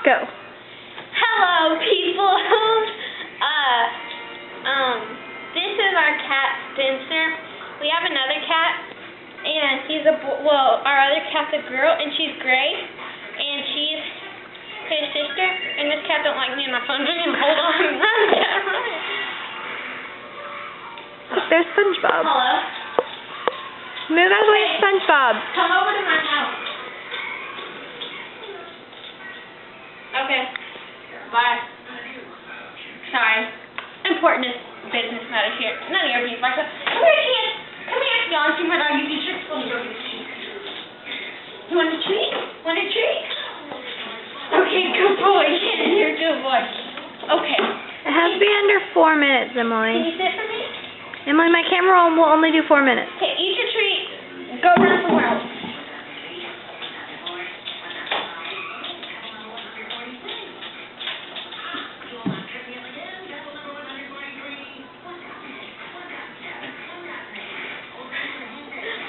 Go. Hello, people. This is our cat Spencer. We have another cat, and she's our other cat's a girl, and she's gray, and she's his sister. And this cat don't like me and my phone's ringing. Hold on, run, cat, run. There's SpongeBob. Hello. Move out of the way, SpongeBob. Come over to my house. Okay. Bye. Sorry. Important business matters here. None of your business. Come here, kid. Come here. You want to see my dog? You can trick. Let me go get a treat. You want a treat? Want a treat? Okay, good boy. You're a good boy. Okay. It has to be under 4 minutes, Can Emily. you sit for me? Emily, my camera will only do 4 minutes. Okay, eat your treat. Go run somewhere else.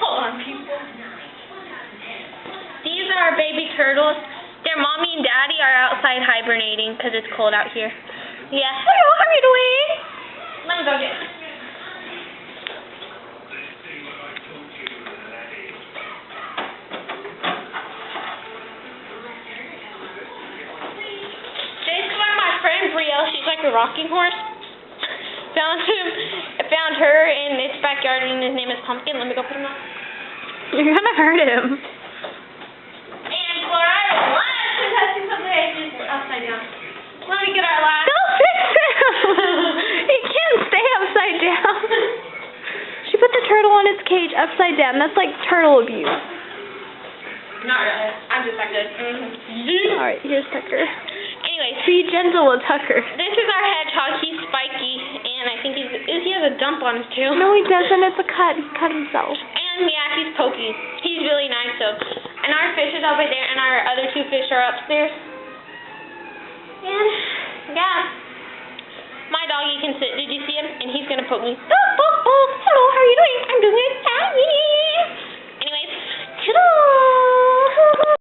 Hold on, people. These are our baby turtles. Their mommy and daddy are outside hibernating because it's cold out here. Yeah. Hello, how are you doing? Let me go get it. She's like a rocking horse. Found her in its backyard, and his name is Pumpkin. Let me go put him on. You're gonna hurt him. And Florida last because she's upside down. Let me get our last. Don't fix him! He can't stay upside down. She put the turtle on its cage upside down. That's like turtle abuse. Not really. I'm just that good. Alright, here's Tucker. Anyways, Be gentle with Tucker. this is our hedgehog. He's spiky, and I think he has a dump on his tail. No, he doesn't. It's a cut. He cut himself. And yeah, he's pokey. He's really nice though. And our fish is over there, and our other two fish are upstairs. And yeah, my doggy can sit. Did you see him? And he's gonna poke me. Oh, oh, oh! Hello, how are you doing? I'm doing good.